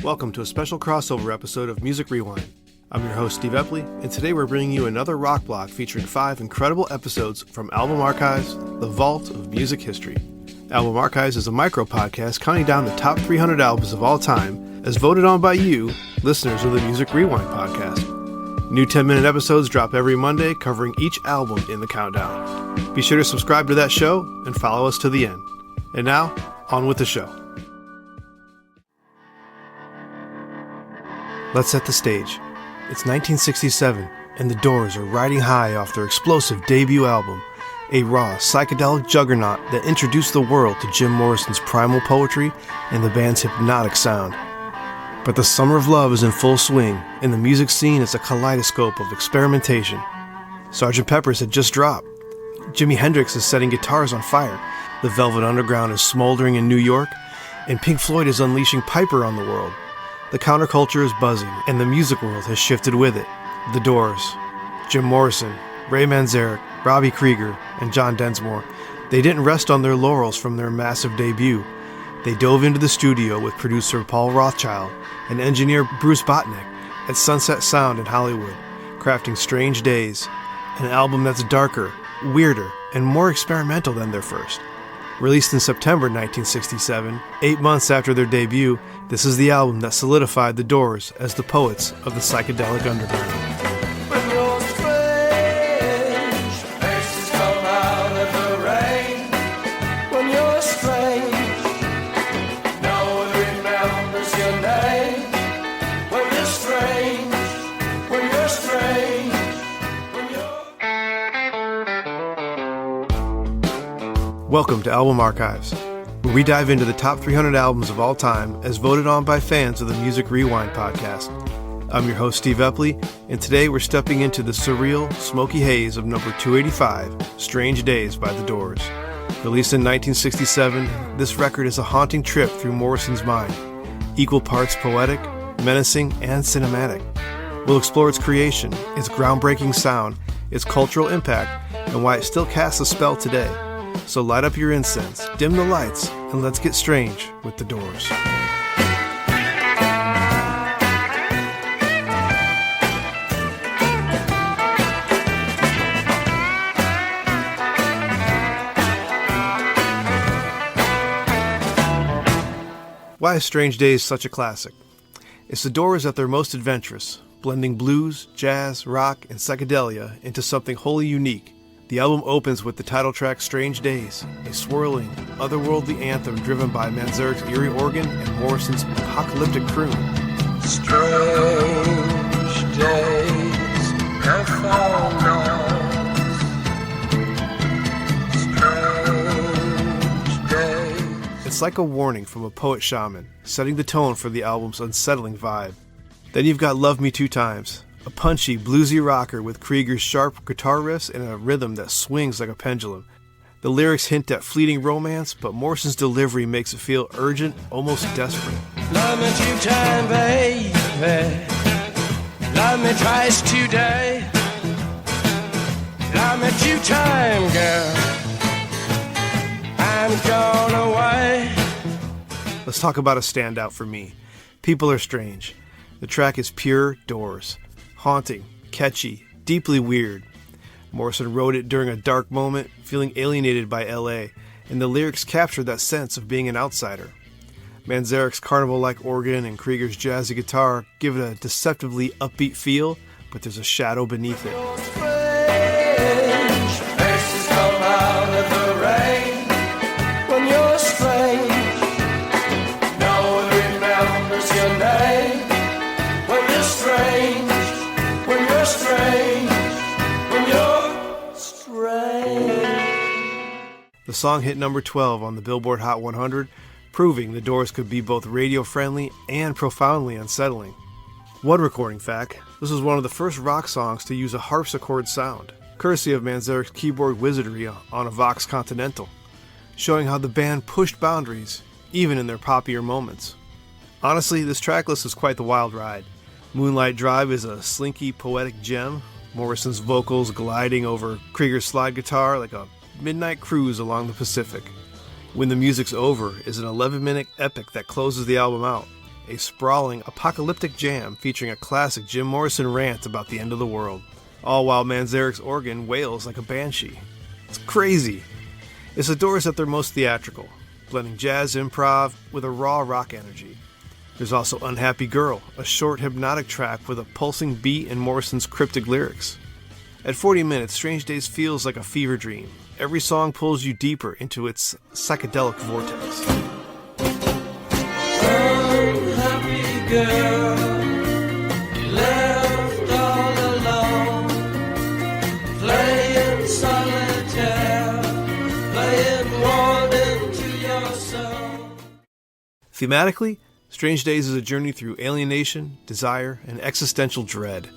Welcome to a special crossover episode of Music Rewind. I'm your host, Steve Epley, and today we're bringing you another rock block featuring 5 incredible episodes from Album Archives, the vault of music history. Album Archives is a micro-podcast counting down the top 300 albums of all time, as voted on by you, listeners of the Music Rewind podcast. New 10-minute episodes drop every Monday, covering each album in the countdown. Be sure to subscribe to that show and follow us to the end. And now, on with the show. Let's set the stage. It's 1967, and the Doors are riding high off their explosive debut album, a raw, psychedelic juggernaut that introduced the world to Jim Morrison's primal poetry and the band's hypnotic sound. But the summer of love is in full swing, and the music scene is a kaleidoscope of experimentation. Sgt. Pepper's had just dropped. Jimi Hendrix is setting guitars on fire. The Velvet Underground is smoldering in New York, and Pink Floyd is unleashing Piper on the world. The counterculture is buzzing, and the music world has shifted with it. The Doors, Jim Morrison, Ray Manzarek, Robbie Krieger, and John Densmore, they didn't rest on their laurels from their massive debut. They dove into the studio with producer Paul Rothchild and engineer Bruce Botnick at Sunset Sound in Hollywood, crafting Strange Days, an album that's darker, weirder, and more experimental than their first. Released in September 1967, 8 months after their debut, this is the album that solidified the Doors as the poets of the psychedelic underground. When you're strange, faces come out of the rain. When you're strange, no one remembers your name. When you're strange, when you're strange, when you're... Welcome to Album Archives, where we dive into the top 300 albums of all time as voted on by fans of the Music Rewind podcast. I'm your host, Steve Epley, and today we're stepping into the surreal, smoky haze of number 285, Strange Days by the Doors. Released in 1967, this record is a haunting trip through Morrison's mind, equal parts poetic, menacing, and cinematic. We'll explore its creation, its groundbreaking sound, its cultural impact, and why it still casts a spell today. So light up your incense, dim the lights, and let's get strange with the Doors. Why is Strange Days such a classic? It's the Doors at their most adventurous, blending blues, jazz, rock, and psychedelia into something wholly unique. The album opens with the title track Strange Days, a swirling, otherworldly anthem driven by Manzarek's eerie organ and Morrison's apocalyptic croon. Strange days have fallen on. Strange days. It's like a warning from a poet shaman, setting the tone for the album's unsettling vibe. Then you've got Love Me Two Times, a punchy, bluesy rocker with Krieger's sharp guitar riffs and a rhythm that swings like a pendulum. The lyrics hint at fleeting romance, but Morrison's delivery makes it feel urgent, almost desperate. Love me 2 times, baby. Love me twice today. Love me 2 times, girl. I'm gone away. Let's talk about a standout for me. People Are Strange. The track is pure Doors. Haunting, catchy, deeply weird. Morrison wrote it during a dark moment, feeling alienated by LA, and the lyrics capture that sense of being an outsider. Manzarek's carnival-like organ and Krieger's jazzy guitar give it a deceptively upbeat feel, but there's a shadow beneath it. Strange faces come out of the rain. When you're strange, no one remembers your name. When you're strange, when you're strange, when you're strange. The song hit number 12 on the Billboard Hot 100, proving the Doors could be both radio-friendly and profoundly unsettling. One recording fact, this was one of the first rock songs to use a harpsichord sound, courtesy of Manzarek's keyboard wizardry on a Vox Continental, showing how the band pushed boundaries, even in their poppier moments. Honestly, this tracklist is quite the wild ride. Moonlight Drive is a slinky, poetic gem, Morrison's vocals gliding over Krieger's slide guitar like a midnight cruise along the Pacific. When the Music's Over is an 11-minute epic that closes the album out, a sprawling, apocalyptic jam featuring a classic Jim Morrison rant about the end of the world, all while Manzarek's organ wails like a banshee. It's crazy. It's the Doors at their most theatrical, blending jazz improv with a raw rock energy. There's also Unhappy Girl, a short hypnotic track with a pulsing beat and Morrison's cryptic lyrics. At 40 minutes, Strange Days feels like a fever dream. Every song pulls you deeper into its psychedelic vortex. Unhappy girl, left all alone, playing solitaire, playing one into your soul. Thematically, Strange Days is a journey through alienation, desire, and existential dread.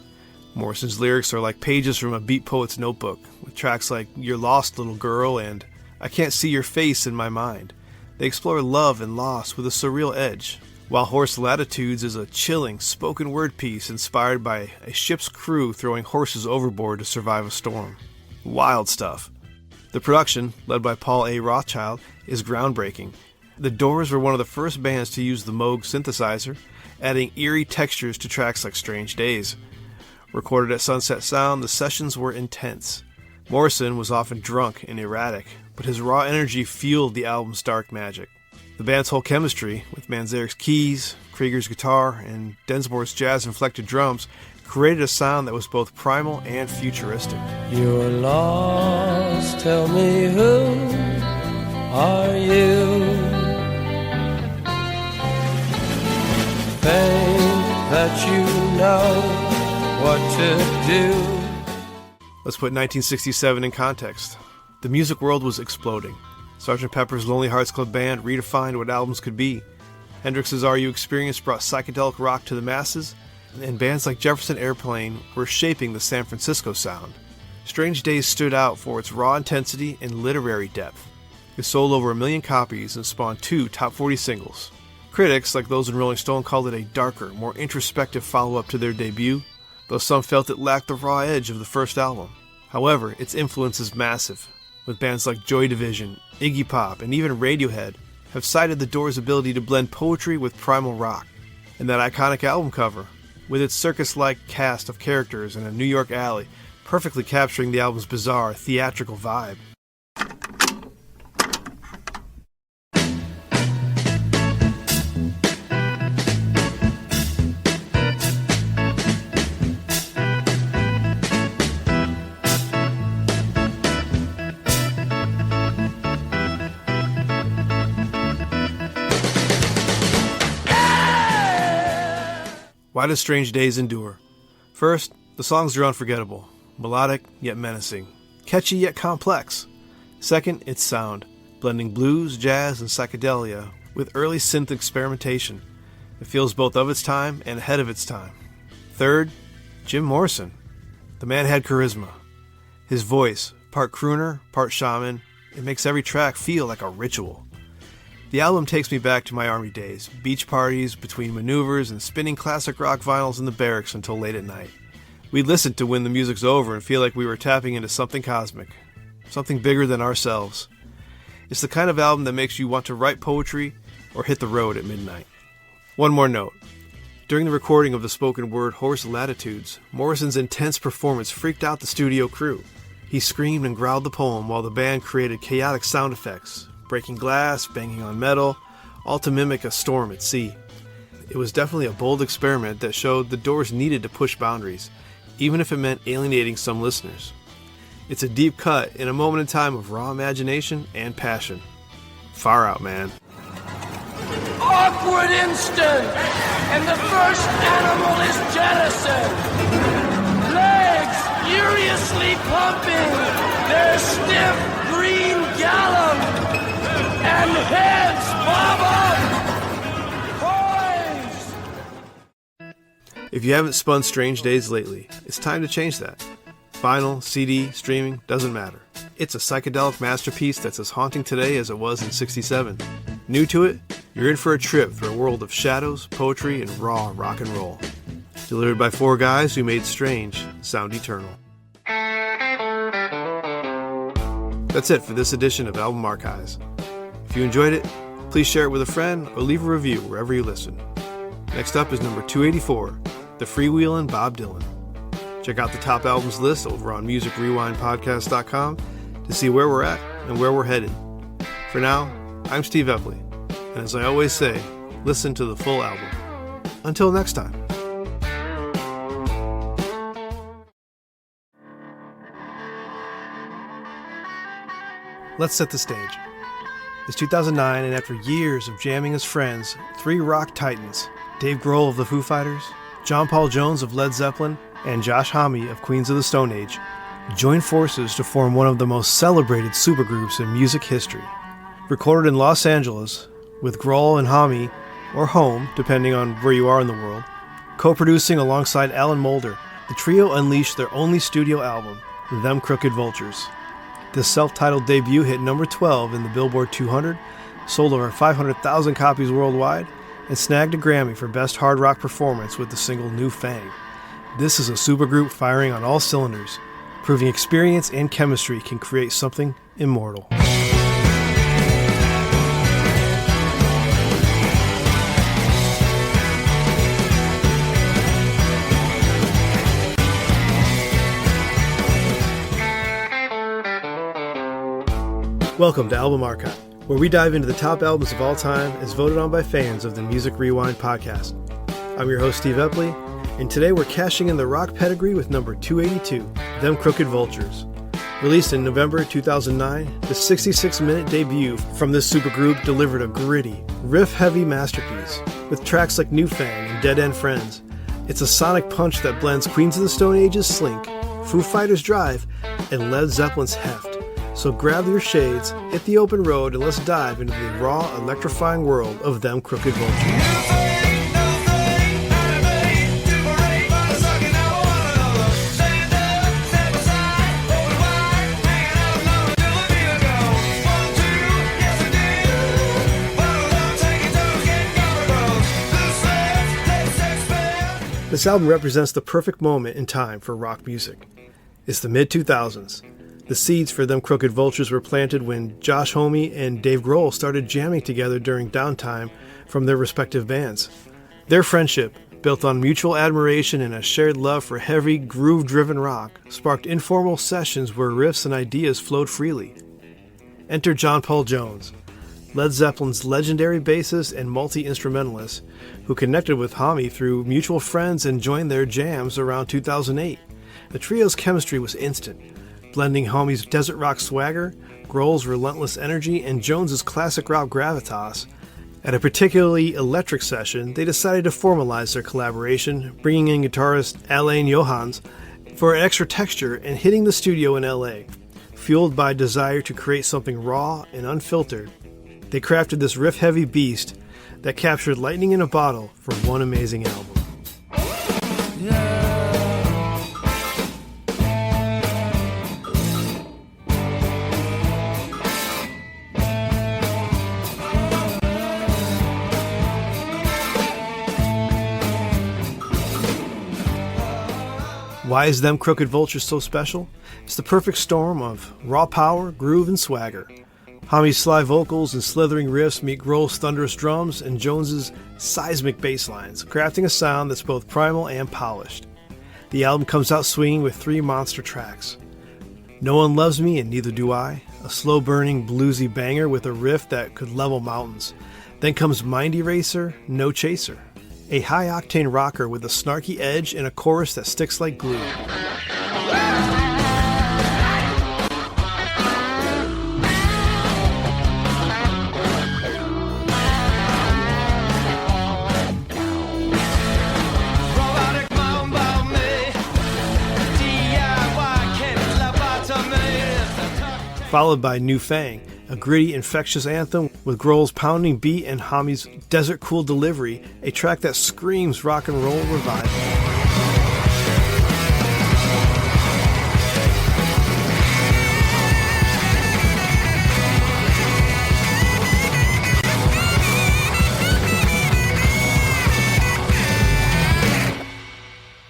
Morrison's lyrics are like pages from a beat poet's notebook, with tracks like You're Lost, Little Girl and I Can't See Your Face in My Mind. They explore love and loss with a surreal edge, while Horse Latitudes is a chilling spoken word piece inspired by a ship's crew throwing horses overboard to survive a storm. Wild stuff. The production, led by Paul A. Rothchild, is groundbreaking. The Doors were one of the first bands to use the Moog synthesizer, adding eerie textures to tracks like Strange Days. Recorded at Sunset Sound, the sessions were intense. Morrison was often drunk and erratic, but his raw energy fueled the album's dark magic. The band's whole chemistry, with Manzarek's keys, Krieger's guitar, and Densmore's jazz-inflected drums, created a sound that was both primal and futuristic. You're lost, tell me who are you? Think that you know what to do. Let's put 1967 in context. The music world was exploding. Sgt. Pepper's Lonely Hearts Club Band redefined what albums could be. Hendrix's Are You Experienced brought psychedelic rock to the masses, and bands like Jefferson Airplane were shaping the San Francisco sound. Strange Days stood out for its raw intensity and literary depth. It sold over 1 million copies and spawned 2 top 40 singles. Critics, like those in Rolling Stone, called it a darker, more introspective follow-up to their debut, though some felt it lacked the raw edge of the first album. However, its influence is massive, with bands like Joy Division, Iggy Pop, and even Radiohead have cited the Doors' ability to blend poetry with primal rock. And that iconic album cover, with its circus-like cast of characters in a New York alley, perfectly capturing the album's bizarre, theatrical vibe. Why does Strange Days endure? First, the songs are unforgettable, melodic yet menacing, catchy yet complex. Second, its sound, blending blues, jazz, and psychedelia with early synth experimentation. It feels both of its time and ahead of its time. Third, Jim Morrison. The man had charisma. His voice, part crooner, part shaman, it makes every track feel like a ritual. The album takes me back to my army days, beach parties between maneuvers and spinning classic rock vinyls in the barracks until late at night. We'd listen to when the music's over and feel like we were tapping into something cosmic, something bigger than ourselves. It's the kind of album that makes you want to write poetry or hit the road at midnight. One more note. During the recording of the spoken word Horse Latitudes, Morrison's intense performance freaked out the studio crew. He screamed and growled the poem while the band created chaotic sound effects, breaking glass, banging on metal, all to mimic a storm at sea. It was definitely a bold experiment that showed the Doors needed to push boundaries, even if it meant alienating some listeners. It's a deep cut in a moment in time of raw imagination and passion. Far out, man. Awkward instant, and the first animal is jettisoned. Legs furiously pumping their stiff green gallum, and heads bob up. Poised. If you haven't spun Strange Days lately, it's time to change that. Vinyl, CD, streaming, doesn't matter. It's a psychedelic masterpiece that's as haunting today as it was in '67. New to it, you're in for a trip through a world of shadows, poetry, and raw rock and roll. Delivered by 4 guys who made strange sound eternal. That's it for this edition of Album Archives. If you enjoyed it, please share it with a friend or leave a review wherever you listen. Next up is number 284, The Freewheelin' Bob Dylan. Check out the top albums list over on musicrewindpodcast.com to see where we're at and where we're headed. For now, I'm Steve Epley, and as I always say, listen to the full album. Until next time. Let's set the stage. It's 2009, and after years of jamming as friends, three rock titans, Dave Grohl of the Foo Fighters, John Paul Jones of Led Zeppelin, and Josh Homme of Queens of the Stone Age, joined forces to form one of the most celebrated supergroups in music history. Recorded in Los Angeles, with Grohl and Homme, or Home, depending on where you are in the world, co-producing alongside Alan Moulder, the trio unleashed their only studio album, Them Crooked Vultures. This self-titled debut hit number 12 in the Billboard 200, sold over 500,000 copies worldwide, and snagged a Grammy for Best Hard Rock Performance with the single New Fang. This is a supergroup firing on all cylinders, proving experience and chemistry can create something immortal. Welcome to Album Archive, where we dive into the top albums of all time as voted on by fans of the Music Rewind podcast. I'm your host, Steve Epley, and today we're cashing in the rock pedigree with number 282, Them Crooked Vultures. Released in November 2009, the 66-minute debut from this supergroup delivered a gritty, riff-heavy masterpiece with tracks like New Fang and Dead End Friends. It's a sonic punch that blends Queens of the Stone Age's Slink, Foo Fighters' Drive, and Led Zeppelin's Heft. So grab your shades, hit the open road, and let's dive into the raw, electrifying world of Them Crooked Vultures. This album represents the perfect moment in time for rock music. It's the mid-2000s. The seeds for Them Crooked Vultures were planted when Josh Homme and Dave Grohl started jamming together during downtime from their respective bands. Their friendship, built on mutual admiration and a shared love for heavy, groove-driven rock, sparked informal sessions where riffs and ideas flowed freely. Enter John Paul Jones, Led Zeppelin's legendary bassist and multi-instrumentalist, who connected with Homme through mutual friends and joined their jams around 2008. The trio's chemistry was instant, blending Homme's desert rock swagger, Grohl's relentless energy, and Jones's classic rock gravitas. At a particularly electric session, they decided to formalize their collaboration, bringing in guitarist Alain Johans for extra texture and hitting the studio in LA. Fueled by desire to create something raw and unfiltered, they crafted this riff-heavy beast that captured lightning in a bottle for one amazing album. Why is Them Crooked Vultures so special? It's the perfect storm of raw power, groove, and swagger. Homme's sly vocals and slithering riffs meet Grohl's thunderous drums and Jones's seismic bass lines, crafting a sound that's both primal and polished. The album comes out swinging with three monster tracks. No One Loves Me and Neither Do I, a slow-burning bluesy banger with a riff that could level mountains. Then comes Mind Eraser, No Chaser, a high-octane rocker with a snarky edge and a chorus that sticks like glue. Followed by New Fang, a gritty, infectious anthem with Grohl's pounding beat and Homme's desert-cool delivery, a track that screams rock and roll revival.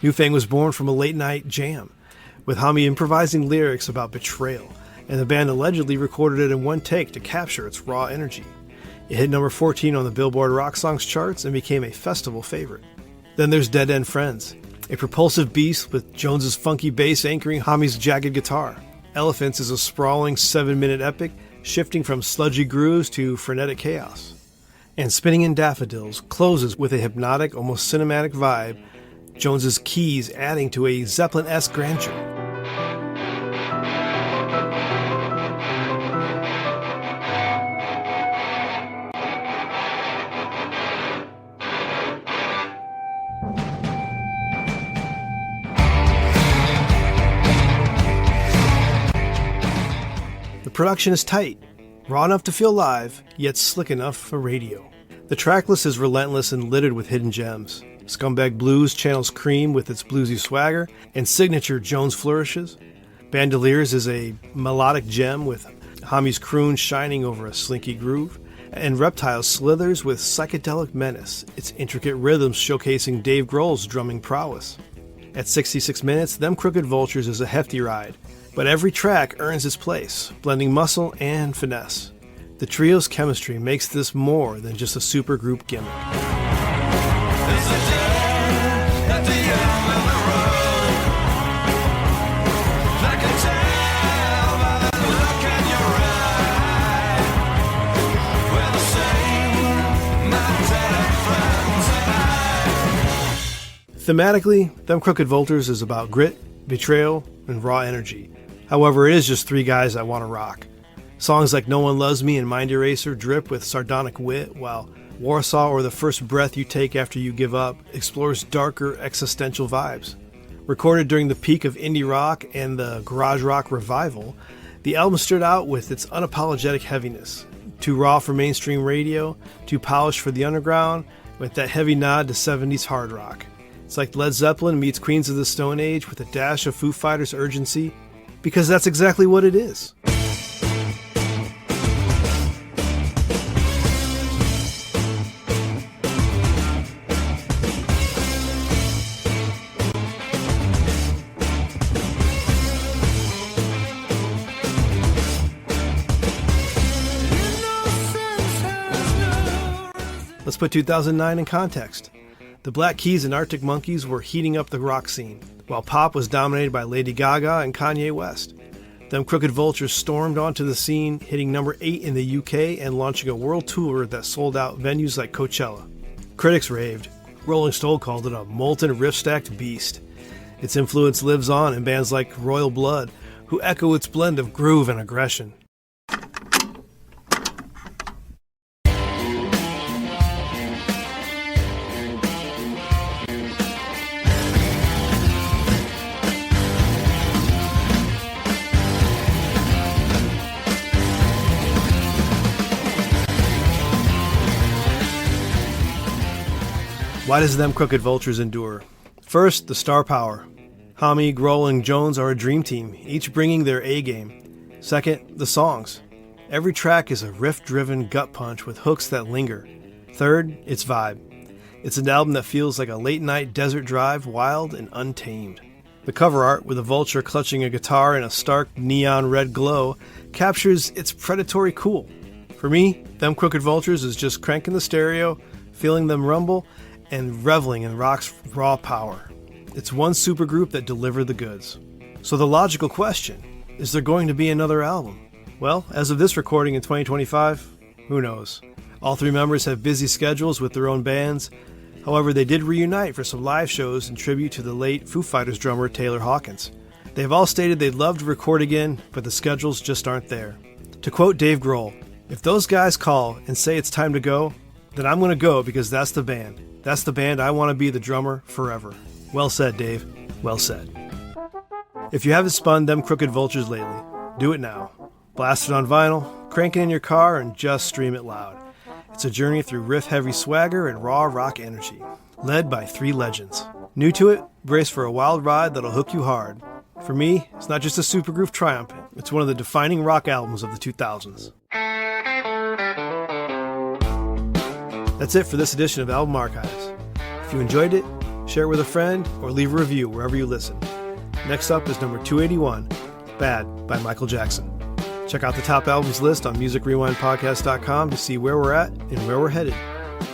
New Fang was born from a late-night jam, with Homme improvising lyrics about betrayal, and the band allegedly recorded it in one take to capture its raw energy. It hit number 14 on the Billboard Rock Songs charts and became a festival favorite. Then there's Dead End Friends, a propulsive beast with Jones's funky bass anchoring Homme's jagged guitar. Elephants is a sprawling 7-minute epic, shifting from sludgy grooves to frenetic chaos. And Spinning in Daffodils closes with a hypnotic, almost cinematic vibe, Jones's keys adding to a Zeppelin-esque grandeur. The production is tight, raw enough to feel live, yet slick enough for radio. The tracklist is relentless and littered with hidden gems. Scumbag Blues channels Cream with its bluesy swagger and signature Jones flourishes. Bandoliers is a melodic gem with Homme's croon shining over a slinky groove. And Reptile slithers with psychedelic menace, its intricate rhythms showcasing Dave Grohl's drumming prowess. At 66 minutes, Them Crooked Vultures is a hefty ride, but every track earns its place, blending muscle and finesse. The trio's chemistry makes this more than just a supergroup gimmick. Thematically, Them Crooked Vultures is about grit, betrayal, and raw energy. However, it is just three guys that want to rock. Songs like No One Loves Me and Mind Eraser drip with sardonic wit, while Warsaw or The First Breath You Take After You Give Up explores darker existential vibes. Recorded during the peak of indie rock and the garage rock revival, the album stood out with its unapologetic heaviness. Too raw for mainstream radio, too polished for the underground, with that heavy nod to 70s hard rock. It's like Led Zeppelin meets Queens of the Stone Age with a dash of Foo Fighters urgency, because that's exactly what it is. Let's put 2009 in context. The Black Keys and Arctic Monkeys were heating up the rock scene, while pop was dominated by Lady Gaga and Kanye West. Them Crooked Vultures stormed onto the scene, hitting number 8 in the UK and launching a world tour that sold out venues like Coachella. Critics raved. Rolling Stone called it a molten riff-stacked beast. Its influence lives on in bands like Royal Blood, who echo its blend of groove and aggression. Why does Them Crooked Vultures endure? First, the star power. Homme, Grohl, and Jones are a dream team, each bringing their A-game. Second, the songs. Every track is a riff-driven gut punch with hooks that linger. Third, its vibe. It's an album that feels like a late-night desert drive, wild and untamed. The cover art, with a vulture clutching a guitar in a stark neon red glow, captures its predatory cool. For me, Them Crooked Vultures is just cranking the stereo, feeling them rumble, and reveling in rock's raw power. It's one supergroup that delivered the goods. So the logical question, is there going to be another album? Well, as of this recording in 2025, who knows? All three members have busy schedules with their own bands. However, they did reunite for some live shows in tribute to the late Foo Fighters drummer Taylor Hawkins. They've all stated they'd love to record again, but the schedules just aren't there. To quote Dave Grohl, "If those guys call and say it's time to go, then I'm going to go because that's the band. That's the band I want to be the drummer forever." Well said, Dave. Well said. If you haven't spun Them Crooked Vultures lately, do it now. Blast it on vinyl, crank it in your car, and just stream it loud. It's a journey through riff-heavy swagger and raw rock energy, led by three legends. New to it, brace for a wild ride that'll hook you hard. For me, it's not just a supergroup triumph, it's one of the defining rock albums of the 2000s. That's it for this edition of Album Archives. If you enjoyed it, share it with a friend or leave a review wherever you listen. Next up is number 281, Bad by Michael Jackson. Check out the top albums list on musicrewindpodcast.com to see where we're at and where we're headed.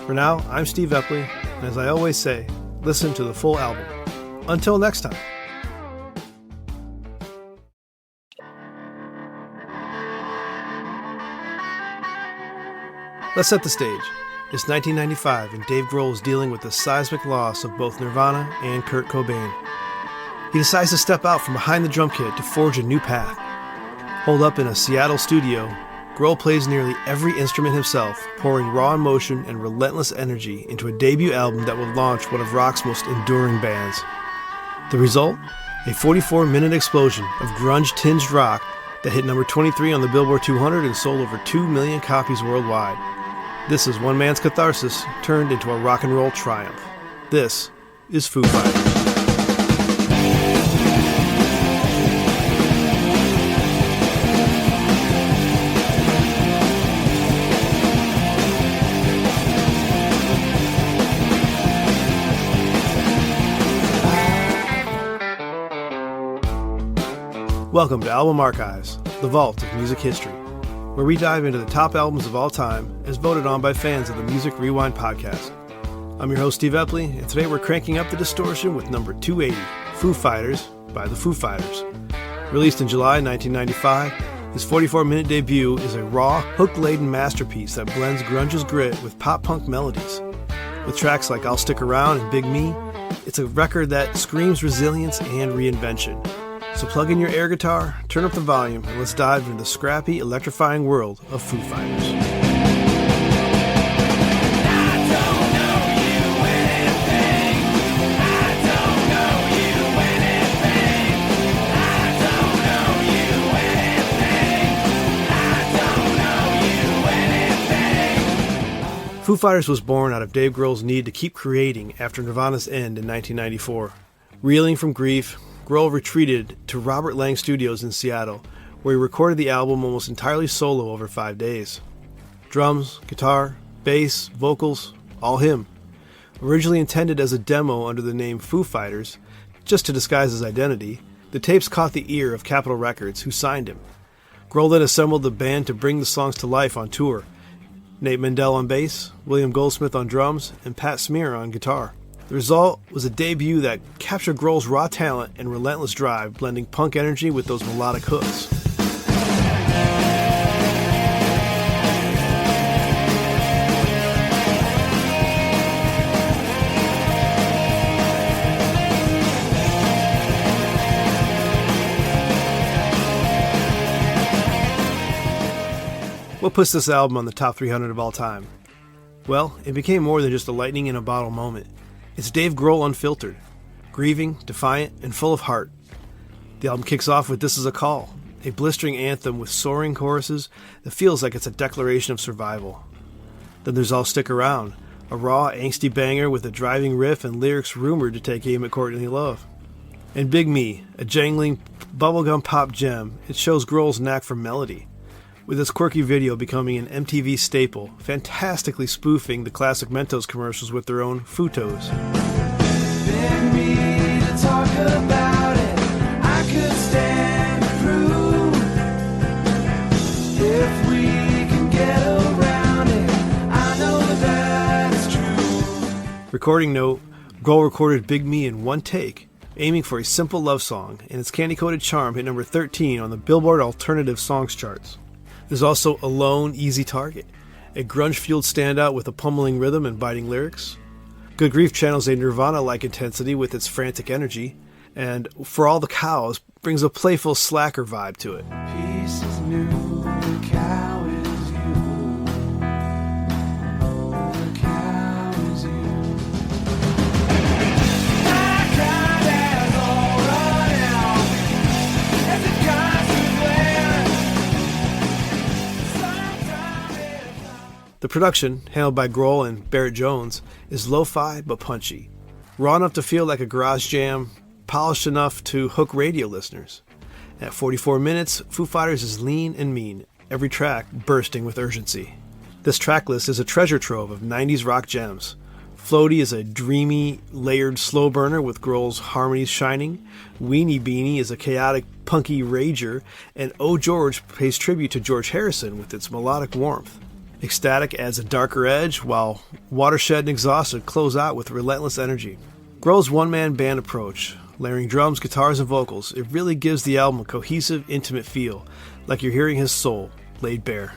For now, I'm Steve Epley, and as I always say, listen to the full album. Until next time. Let's set the stage. It's 1995, and Dave Grohl is dealing with the seismic loss of both Nirvana and Kurt Cobain. He decides to step out from behind the drum kit to forge a new path. Holed up in a Seattle studio, Grohl plays nearly every instrument himself, pouring raw emotion and relentless energy into a debut album that would launch one of rock's most enduring bands. The result? A 44-minute explosion of grunge-tinged rock that hit number 23 on the Billboard 200 and sold over 2 million copies worldwide. This is one man's catharsis turned into a rock and roll triumph. This is Foo Fighters. Welcome to Album Archives, the vault of music history, where we dive into the top albums of all time as voted on by fans of the Music Rewind podcast. I'm your host, Steve Epley, and today we're cranking up the distortion with number 280, Foo Fighters by the Foo Fighters. Released in July 1995, his 44-minute debut is a raw, hook-laden masterpiece that blends grunge's grit with pop-punk melodies. With tracks like I'll Stick Around and Big Me, it's a record that screams resilience and reinvention. So plug in your air guitar, turn up the volume, and let's dive into the scrappy, electrifying world of Foo Fighters. Foo Fighters was born out of Dave Grohl's need to keep creating after Nirvana's end in 1994. Reeling from grief, Grohl retreated to Robert Lang Studios in Seattle, where he recorded the album almost entirely solo over 5 days. Drums, guitar, bass, vocals, all him. Originally intended as a demo under the name Foo Fighters, just to disguise his identity, the tapes caught the ear of Capitol Records, who signed him. Grohl then assembled the band to bring the songs to life on tour. Nate Mendel on bass, William Goldsmith on drums, and Pat Smear on guitar. The result was a debut that captured Grohl's raw talent and relentless drive, blending punk energy with those melodic hooks. What puts this album on the top 300 of all time? Well, it became more than just a lightning in a bottle moment. It's Dave Grohl unfiltered, grieving, defiant, and full of heart. The album kicks off with This Is a Call, a blistering anthem with soaring choruses that feels like it's a declaration of survival. Then there's I'll Stick Around, a raw, angsty banger with a driving riff and lyrics rumored to take aim at Courtney Love. And Big Me, a jangling bubblegum pop gem, it shows Grohl's knack for melody, with its quirky video becoming an MTV staple, fantastically spoofing the classic Mentos commercials with their own photos. Beg me to talk about it. I could stand to prove if we can get around it. I know that it's true. Recording note, Grohl recorded Big Me in one take, aiming for a simple love song, and its candy-coated charm hit number 13 on the Billboard Alternative Songs charts. There's also Alone, Easy Target, a grunge-fueled standout with a pummeling rhythm and biting lyrics. Good Grief channels a Nirvana-like intensity with its frantic energy, and For All the Cows brings a playful slacker vibe to it. Peace is new, the cow is you. The cow is you. My cow has all run out. As it The production, handled by Grohl and Barrett Jones, is lo-fi but punchy, raw enough to feel like a garage jam, polished enough to hook radio listeners. At 44 minutes, Foo Fighters is lean and mean, every track bursting with urgency. This track list is a treasure trove of 90s rock gems, Floaty is a dreamy, layered slow burner with Grohl's harmonies shining. Weenie Beanie is a chaotic, punky rager. And Oh George pays tribute to George Harrison with its melodic warmth. Ecstatic adds a darker edge, while Watershed and Exhausted close out with relentless energy. Grohl's one-man band approach, layering drums, guitars, and vocals, it really gives the album a cohesive, intimate feel, like you're hearing his soul laid bare.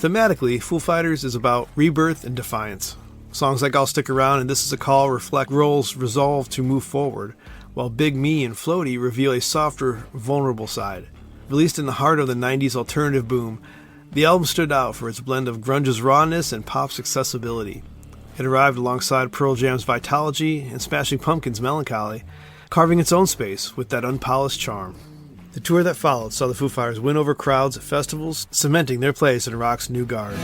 Thematically, Foo Fighters is about rebirth and defiance. Songs like I'll Stick Around and This Is a Call reflect Grohl's resolve to move forward, while Big Me and Floaty reveal a softer, vulnerable side. Released in the heart of the 90s alternative boom, the album stood out for its blend of grunge's rawness and pop's accessibility. It arrived alongside Pearl Jam's Vitalogy and Smashing Pumpkins' Melancholy, carving its own space with that unpolished charm. The tour that followed saw the Foo Fighters win over crowds at festivals, cementing their place in rock's new guard.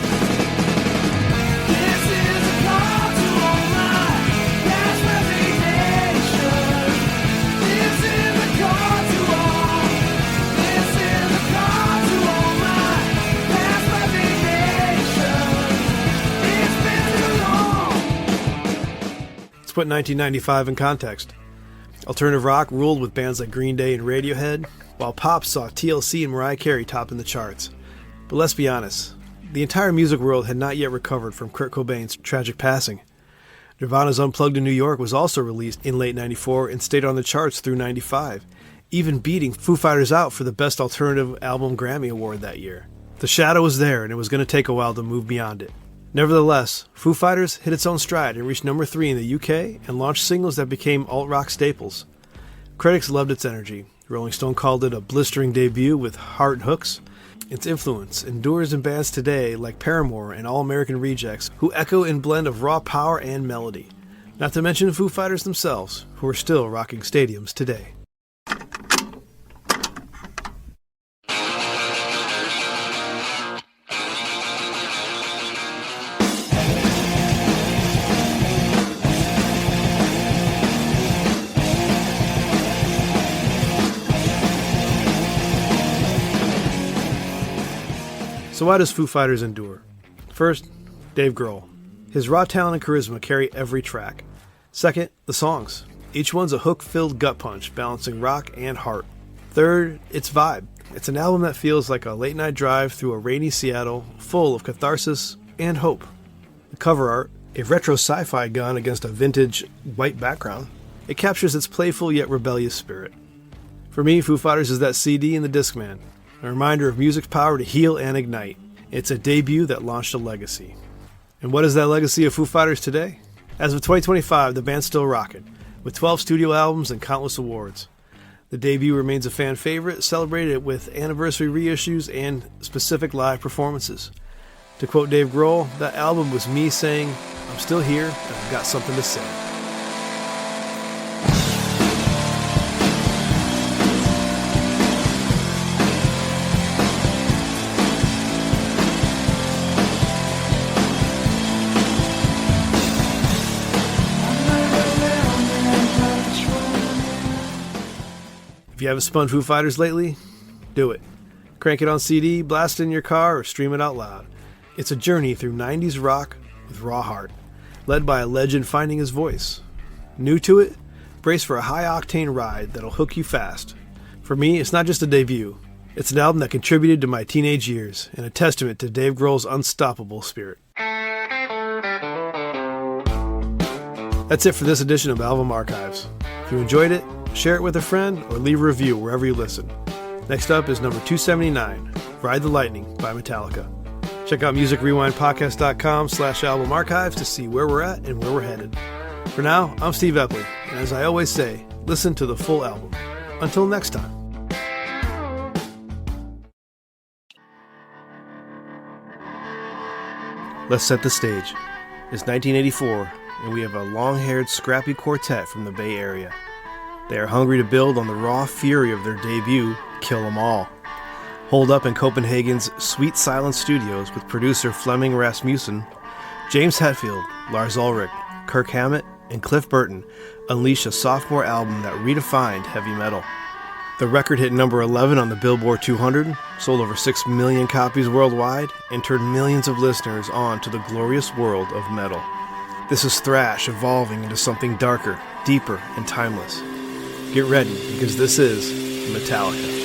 Let's put 1995 in context. Alternative rock ruled with bands like Green Day and Radiohead, while pop saw TLC and Mariah Carey topping the charts. But let's be honest, the entire music world had not yet recovered from Kurt Cobain's tragic passing. Nirvana's Unplugged in New York was also released in late 94 and stayed on the charts through 95, even beating Foo Fighters out for the Best Alternative Album Grammy Award that year. The shadow was there, and it was going to take a while to move beyond it. Nevertheless, Foo Fighters hit its own stride and reached number 3 in the UK and launched singles that became alt-rock staples. Critics loved its energy. Rolling Stone called it a blistering debut with hard hooks. Its influence endures in bands today like Paramore and All American Rejects, who echo in blend of raw power and melody. Not to mention the Foo Fighters themselves, who are still rocking stadiums today. So why does Foo Fighters endure? First, Dave Grohl. His raw talent and charisma carry every track. Second, the songs. Each one's a hook-filled gut punch, balancing rock and heart. Third, its vibe. It's an album that feels like a late-night drive through a rainy Seattle, full of catharsis and hope. The cover art, a retro sci-fi gun against a vintage white background, it captures its playful yet rebellious spirit. For me, Foo Fighters is that CD in the Discman, a reminder of music's power to heal and ignite. It's a debut that launched a legacy. And what is that legacy of Foo Fighters today? As of 2025, the band's still rocking, with 12 studio albums and countless awards. The debut remains a fan favorite, celebrated with anniversary reissues and specific live performances. To quote Dave Grohl, that album was me saying, I'm still here and I've got something to say. If you haven't spun Foo Fighters lately, do it. Crank it on CD, blast it in your car, or stream it out loud. It's a journey through 90s rock with raw heart, led by a legend finding his voice. New to it? Brace for a high-octane ride that'll hook you fast. For me, it's not just a debut. It's an album that contributed to my teenage years, and a testament to Dave Grohl's unstoppable spirit. That's it for this edition of Album Archives. If you enjoyed it, share it with a friend or leave a review wherever you listen. Next up is number 279, Ride the Lightning by Metallica. Check out musicrewindpodcast.com/album archives to see where we're at and where we're headed. For now, I'm Steve Epley, and as I always say, listen to the full album. Until next time. Let's set the stage. It's 1984, and we have a long-haired, scrappy quartet from the Bay Area. They are hungry to build on the raw fury of their debut, Kill 'Em All. Holed up in Copenhagen's Sweet Silence Studios with producer Flemming Rasmussen, James Hetfield, Lars Ulrich, Kirk Hammett, and Cliff Burton unleashed a sophomore album that redefined heavy metal. The record hit number 11 on the Billboard 200, sold over 6 million copies worldwide, and turned millions of listeners on to the glorious world of metal. This is thrash evolving into something darker, deeper, and timeless. Get ready, because this is Metallica.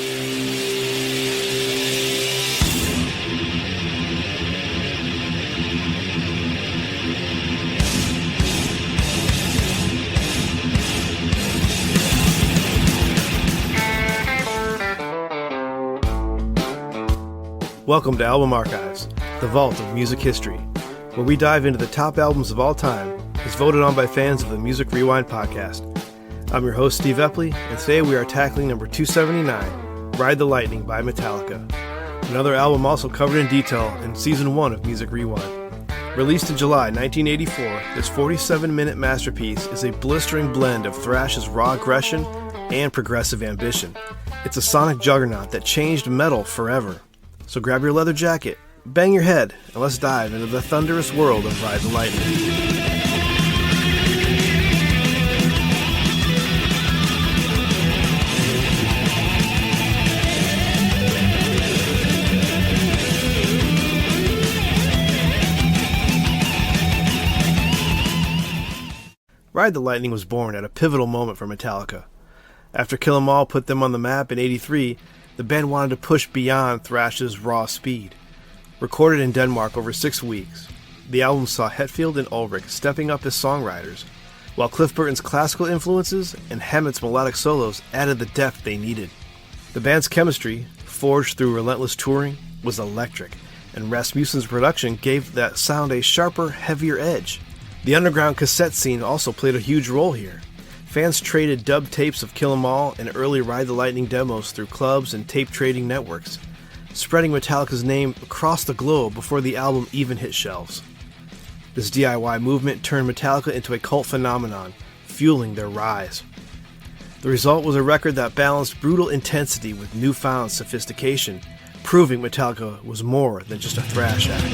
Welcome to Album Archives, the vault of music history, where we dive into the top albums of all time, as voted on by fans of the Music Rewind podcast. I'm your host, Steve Epley, and today we are tackling number 279, Ride the Lightning by Metallica, another album also covered in detail in Season 1 of Music Rewind. Released in July 1984, this 47-minute masterpiece is a blistering blend of Thrash's raw aggression and progressive ambition. It's a sonic juggernaut that changed metal forever. So grab your leather jacket, bang your head, and let's dive into the thunderous world of Ride the Lightning. Ride the Lightning was born at a pivotal moment for Metallica. After Kill 'Em All put them on the map in '83, the band wanted to push beyond Thrash's raw speed. Recorded in Denmark over 6 weeks, the album saw Hetfield and Ulrich stepping up as songwriters, while Cliff Burton's classical influences and Hammett's melodic solos added the depth they needed. The band's chemistry, forged through relentless touring, was electric, and Rasmussen's production gave that sound a sharper, heavier edge. The underground cassette scene also played a huge role here. Fans traded dub tapes of Kill 'Em All and early Ride the Lightning demos through clubs and tape trading networks, spreading Metallica's name across the globe before the album even hit shelves. This DIY movement turned Metallica into a cult phenomenon, fueling their rise. The result was a record that balanced brutal intensity with newfound sophistication, proving Metallica was more than just a thrash act.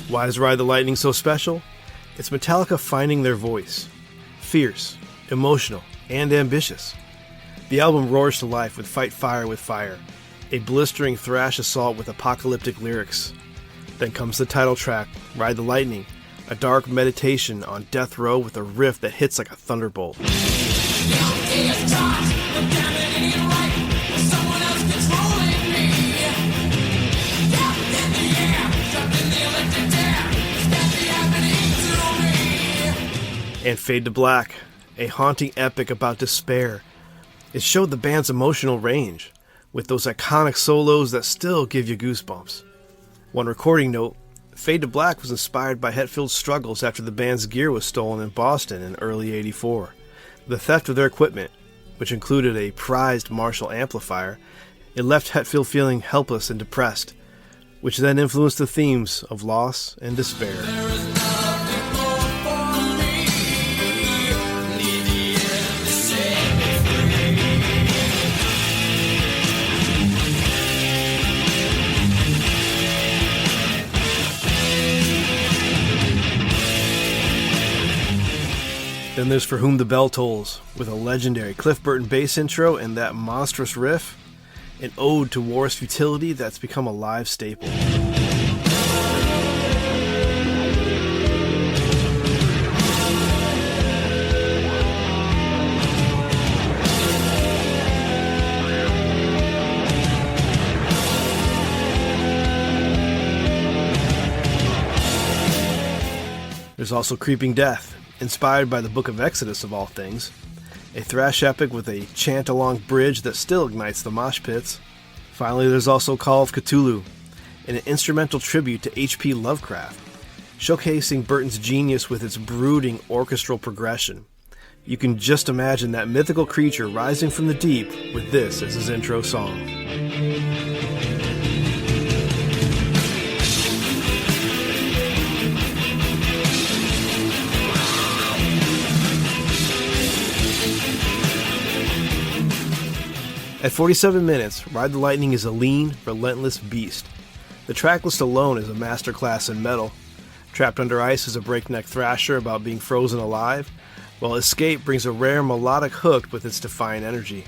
Why is Ride the Lightning so special? It's Metallica finding their voice. Fierce, emotional, and ambitious. The album roars to life with Fight Fire with Fire, a blistering thrash assault with apocalyptic lyrics. Then comes the title track, Ride the Lightning, a dark meditation on death row with a riff that hits like a thunderbolt. And Fade to Black, a haunting epic about despair. It showed the band's emotional range, with those iconic solos that still give you goosebumps. One recording note, Fade to Black was inspired by Hetfield's struggles after the band's gear was stolen in Boston in early '84. The theft of their equipment, which included a prized Marshall amplifier, it left Hetfield feeling helpless and depressed, which then influenced the themes of loss and despair. Then there's For Whom the Bell Tolls, with a legendary Cliff Burton bass intro and that monstrous riff, an ode to war's futility that's become a live staple. There's also Creeping Death, inspired by the Book of Exodus of all things, a thrash epic with a chant-along bridge that still ignites the mosh pits. Finally, there's also Call of Ktulu, an instrumental tribute to H.P. Lovecraft, showcasing Burton's genius with its brooding orchestral progression. You can just imagine that mythical creature rising from the deep with this as his intro song. At 47 minutes, Ride the Lightning is a lean, relentless beast. The track list alone is a masterclass in metal. Trapped Under Ice is a breakneck thrasher about being frozen alive, while Escape brings a rare melodic hook with its defiant energy.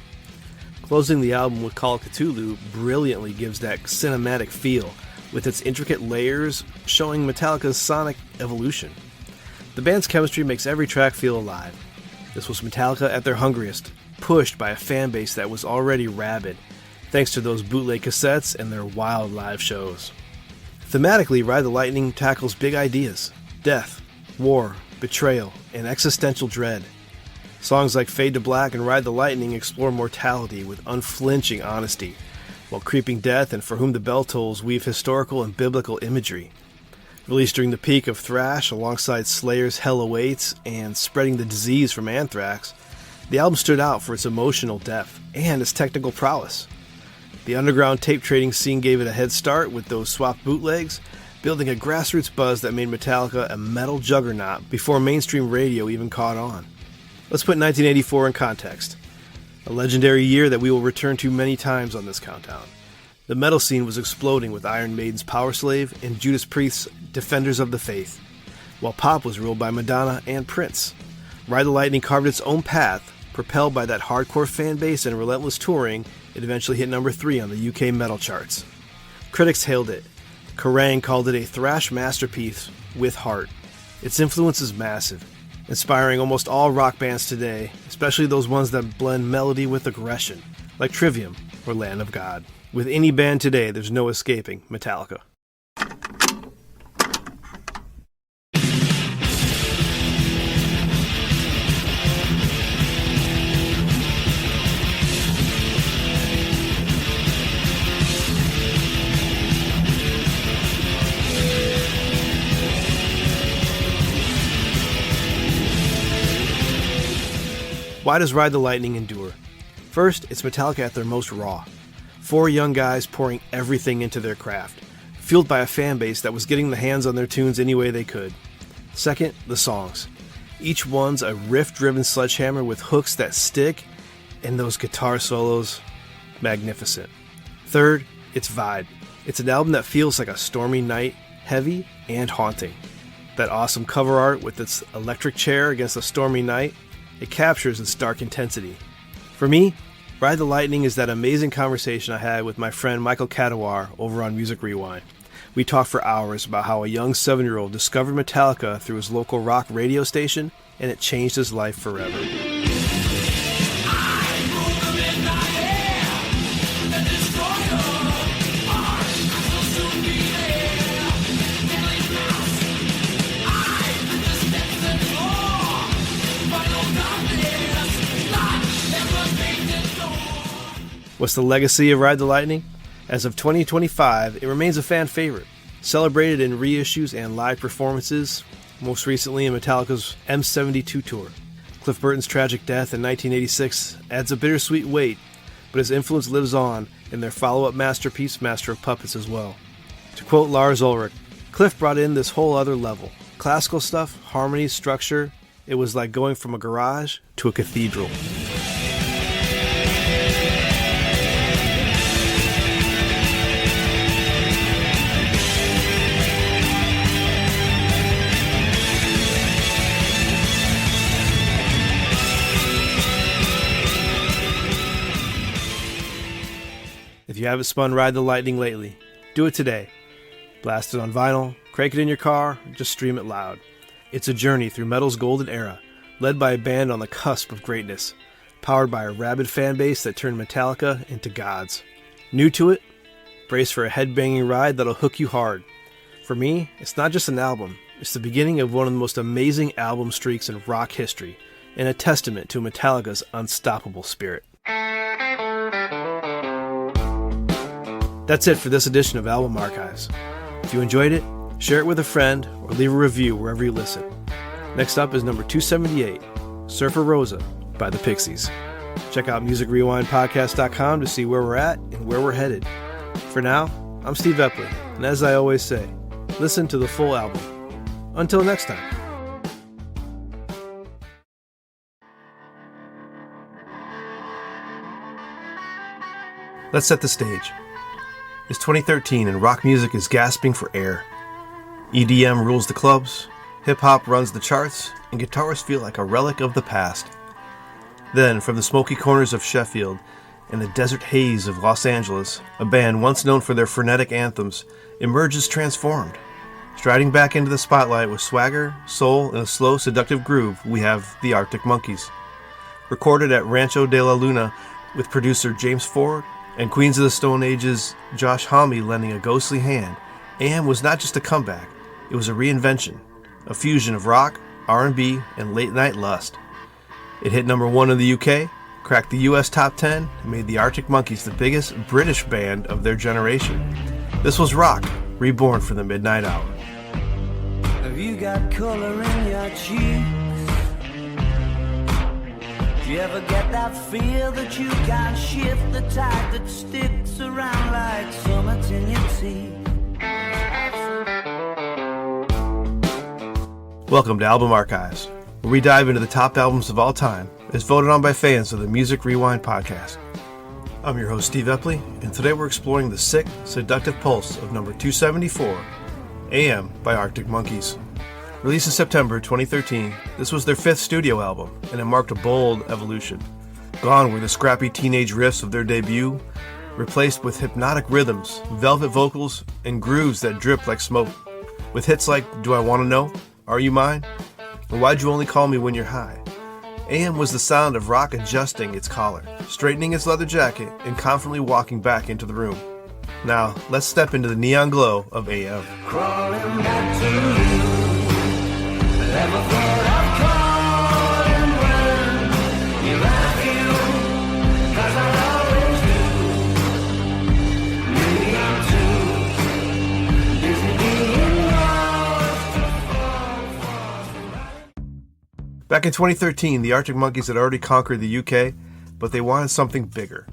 Closing the album with Call of Ktulu brilliantly gives that cinematic feel, with its intricate layers showing Metallica's sonic evolution. The band's chemistry makes every track feel alive. This was Metallica at their hungriest, pushed by a fan base that was already rabid, thanks to those bootleg cassettes and their wild live shows. Thematically, Ride the Lightning tackles big ideas: death, war, betrayal, and existential dread. Songs like Fade to Black and Ride the Lightning explore mortality with unflinching honesty, while Creeping Death and For Whom the Bell Tolls weave historical and biblical imagery. Released during the peak of thrash alongside Slayer's Hell Awaits and Spreading the Disease from Anthrax, the album stood out for its emotional depth and its technical prowess. The underground tape trading scene gave it a head start with those swapped bootlegs, building a grassroots buzz that made Metallica a metal juggernaut before mainstream radio even caught on. Let's put 1984 in context. A legendary year that we will return to many times on this countdown. The metal scene was exploding with Iron Maiden's Powerslave and Judas Priest's Defenders of the Faith, while pop was ruled by Madonna and Prince. Ride the Lightning carved its own path. Propelled by that hardcore fan base and relentless touring, it eventually hit number 3 on the UK metal charts. Critics hailed it. Kerrang called it a thrash masterpiece with heart. Its influence is massive, inspiring almost all rock bands today, especially those ones that blend melody with aggression, like Trivium or Land of God. With any band today, there's no escaping Metallica. Why does Ride the Lightning endure? First, it's Metallica at their most raw. 4 young guys pouring everything into their craft, fueled by a fan base that was getting the hands on their tunes any way they could. Second, the songs. Each one's a riff-driven sledgehammer with hooks that stick, and those guitar solos, magnificent. Third, its vibe. It's an album that feels like a stormy night, heavy and haunting. That awesome cover art with its electric chair against a stormy night, it captures its dark intensity. For me, Ride the Lightning is that amazing conversation I had with my friend Michael Cadawar over on Music Rewind. We talked for hours about how a young 7-year-old discovered Metallica through his local rock radio station, and it changed his life forever. What's the legacy of Ride the Lightning? As of 2025, it remains a fan favorite, celebrated in reissues and live performances, most recently in Metallica's M72 tour. Cliff Burton's tragic death in 1986 adds a bittersweet weight, but his influence lives on in their follow-up masterpiece, Master of Puppets, as well. To quote Lars Ulrich, Cliff brought in this whole other level. Classical stuff, harmony, structure, it was like going from a garage to a cathedral. If you haven't spun Ride the Lightning lately, do it today. Blast it on vinyl, crank it in your car, just stream it loud. It's a journey through metal's golden era, led by a band on the cusp of greatness, powered by a rabid fan base that turned Metallica into gods. New to it? Brace for a headbanging ride that'll hook you hard. For me, it's not just an album, it's the beginning of one of the most amazing album streaks in rock history, and a testament to Metallica's unstoppable spirit. That's it for this edition of Album Archives. If you enjoyed it, share it with a friend or leave a review wherever you listen. Next up is number 278, Surfer Rosa by the Pixies. Check out musicrewindpodcast.com to see where we're at and where we're headed. For now, I'm Steve Epley, and as I always say, listen to the full album. Until next time. Let's set the stage. It's 2013 and rock music is gasping for air. EDM rules the clubs, hip-hop runs the charts, and guitars feel like a relic of the past. Then, from the smoky corners of Sheffield and the desert haze of Los Angeles, a band once known for their frenetic anthems emerges transformed. Striding back into the spotlight with swagger, soul, and a slow, seductive groove, we have the Arctic Monkeys. Recorded at Rancho de la Luna with producer James Ford and Queens of the Stone Age's Josh Homme lending a ghostly hand, AM was not just a comeback, it was a reinvention, a fusion of rock, R&B, and late-night lust. It hit number 1 in the UK, cracked the US top 10, and made the Arctic Monkeys the biggest British band of their generation. This was rock, reborn for the midnight hour. Have you got color in your cheeks? Do you ever get that feel that you can't shift, the tide that sticks around like summits in your teeth? Welcome to Album Archives, where we dive into the top albums of all time, as voted on by fans of the Music Rewind podcast. I'm your host, Steve Epley, and today we're exploring the sick, seductive pulse of number 274, AM by Arctic Monkeys. Released in September 2013, this was their 5th studio album, and it marked a bold evolution. Gone were the scrappy teenage riffs of their debut, replaced with hypnotic rhythms, velvet vocals, and grooves that dripped like smoke. With hits like Do I Want to Know, Are You Mine, and Why'd You Only Call Me When You're High. AM was the sound of rock adjusting its collar, straightening its leather jacket, and confidently walking back into the room. Now, let's step into the neon glow of AM. Crawling back to you. Never thought I'd call and run. You like you, 'cause I always do. Maybe I'm too busy being lost. Back in 2013, the Arctic Monkeys had already conquered the UK, but they wanted something bigger.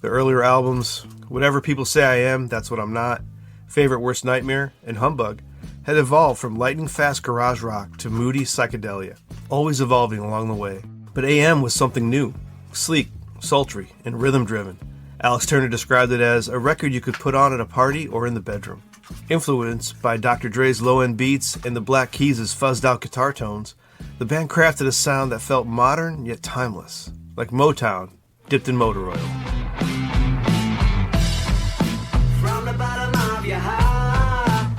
Their earlier albums, Whatever People Say I Am, That's What I'm Not, Favorite Worst Nightmare, and Humbug, had evolved from lightning-fast garage rock to moody psychedelia, always evolving along the way. But AM was something new, sleek, sultry, and rhythm-driven. Alex Turner described it as a record you could put on at a party or in the bedroom. Influenced by Dr. Dre's low-end beats and the Black Keys' fuzzed-out guitar tones, the band crafted a sound that felt modern yet timeless, like Motown dipped in motor oil. From the bottom of your heart,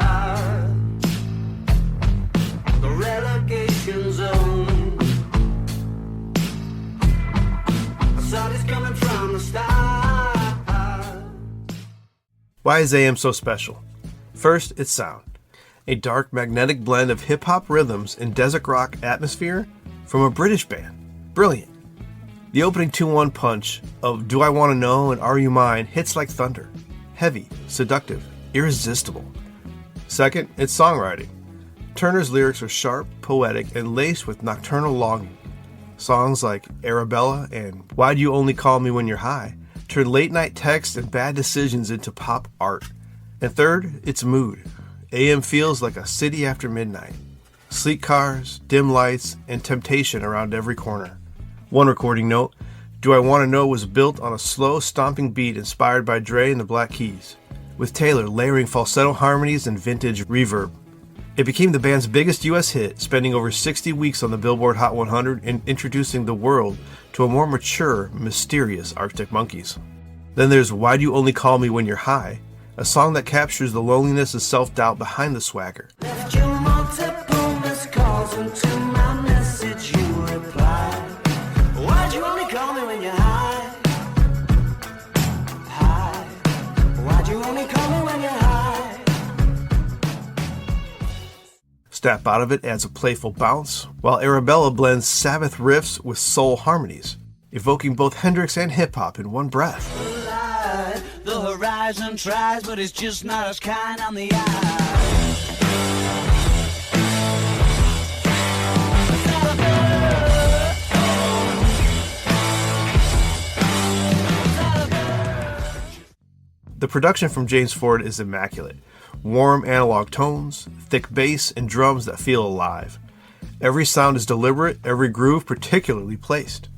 the relegation zone. I saw this coming from the start. Why is AM so special? First, its sound. A dark, magnetic blend of hip-hop rhythms and desert rock atmosphere from a British band. Brilliant. The opening 2-1 punch of Do I Want to Know and Are You Mine hits like thunder. Heavy, seductive, irresistible. Second, its songwriting. Turner's lyrics are sharp, poetic, and laced with nocturnal longing. Songs like Arabella and Why'd You Only Call Me When You're High turn late-night texts and bad decisions into pop art. And third, its mood. AM feels like a city after midnight. Sleek cars, dim lights, and temptation around every corner. One recording note, Do I Want to Know was built on a slow, stomping beat inspired by Dre and the Black Keys, with Taylor layering falsetto harmonies and vintage reverb. It became the band's biggest US hit, spending over 60 weeks on the Billboard Hot 100 and introducing the world to a more mature, mysterious Arctic Monkeys. Then there's Why'd You Only Call Me When You're High, a song that captures the loneliness and self-doubt behind the swagger. Left you multiple missed calls into my message you replied. Why'd you only call me when you're high? High. Why'd you only call me when you're high? Step Out of It adds a playful bounce, while Arabella blends Sabbath riffs with soul harmonies, evoking both Hendrix and hip-hop in one breath. The horizon tries, but it's just not as kind on the eye. The production from James Ford is immaculate. Warm analog tones, thick bass, and drums that feel alive. Every sound is deliberate, every groove particularly placed.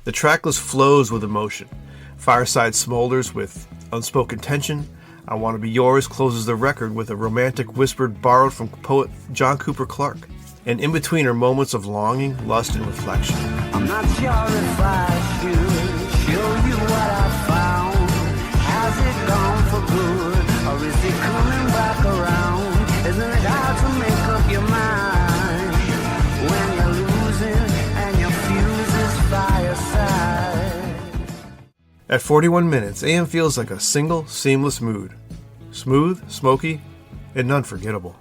The tracklist flows with emotion. Fireside smolders with unspoken tension. I Want to Be Yours closes the record with a romantic whisper borrowed from poet John Cooper Clarke. And in between are moments of longing, lust, and reflection. I'm not sure if I should show you what I found. Has it gone for good, or is it coming back around? Isn't it hard to make up your mind when you're losing and your fuse is fireside? At 41 minutes, AM feels like a single, seamless mood. Smooth, smoky, and unforgettable.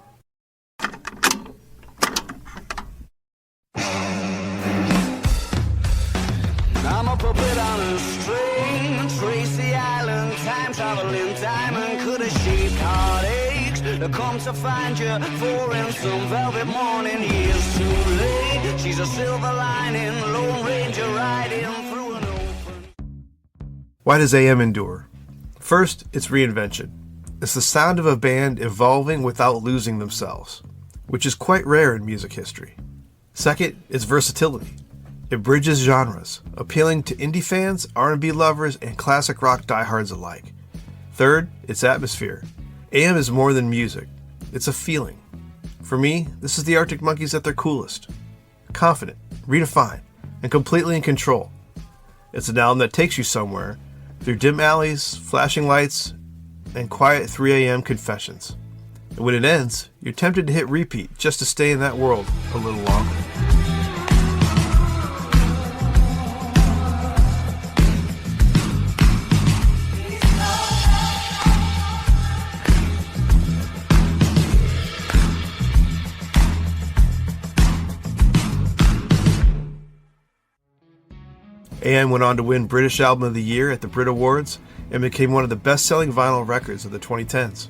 I'm a puppet on a string, Tracy Island, time traveling diamond, could have shaped heartaches to come to find you for in some velvet morning. Years too late, she's a silver lining, Lone Ranger riding through an open. Why does AM endure? First, it's reinvention. It's the sound of a band evolving without losing themselves, which is quite rare in music history. Second, it's versatility. It bridges genres, appealing to indie fans, R&B lovers, and classic rock diehards alike. Third, it's atmosphere. AM is more than music. It's a feeling. For me, this is the Arctic Monkeys at their coolest. Confident, redefined, and completely in control. It's an album that takes you somewhere, through dim alleys, flashing lights, and quiet 3 a.m. confessions. And when it ends, you're tempted to hit repeat just to stay in that world a little longer. AM went on to win British Album of the Year at the Brit Awards and became one of the best-selling vinyl records of the 2010s.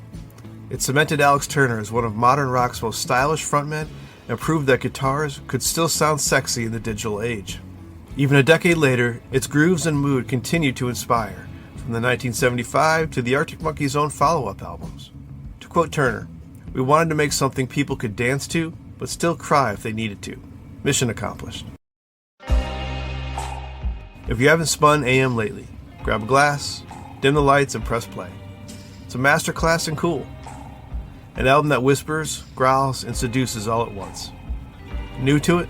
It cemented Alex Turner as one of modern rock's most stylish frontmen and proved that guitars could still sound sexy in the digital age. Even a decade later, its grooves and mood continued to inspire, from the 1975 to the Arctic Monkeys' own follow-up albums. To quote Turner, "We wanted to make something people could dance to, but still cry if they needed to. Mission accomplished." If you haven't spun AM lately, grab a glass, dim the lights, and press play. It's a masterclass in cool. An album that whispers, growls, and seduces all at once. New to it,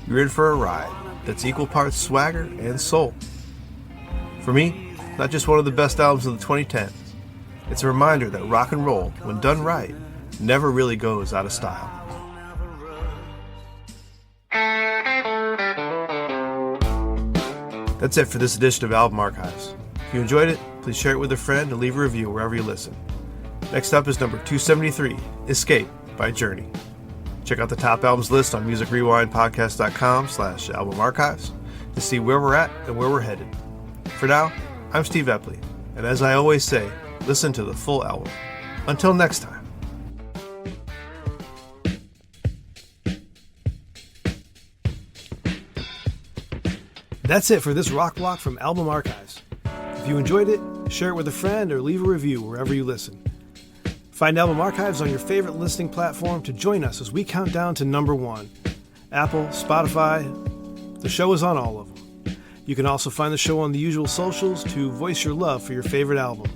you're in for a ride that's equal parts swagger and soul. For me, not just one of the best albums of the 2010s, it's a reminder that rock and roll, when done right, never really goes out of style. That's it for this edition of Album Archives. If you enjoyed it, please share it with a friend and leave a review wherever you listen. Next up is number 273, Escape by Journey. Check out the top albums list on musicrewindpodcast.com/album archives to see where we're at and where we're headed. For now, I'm Steve Epley, and as I always say, listen to the full album. Until next time. That's it for this rock block from Album Archives. If you enjoyed it, share it with a friend or leave a review wherever you listen. Find Album Archives on your favorite listening platform to join us as we count down to number 1. Apple, Spotify, the show is on all of them. You can also find the show on the usual socials to voice your love for your favorite album.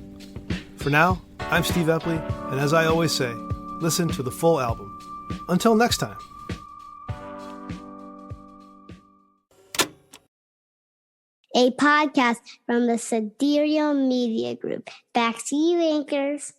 For now, I'm Steve Epley, and as I always say, listen to the full album. Until next time. A podcast from the Sidereal Media Group. Back to you, anchors.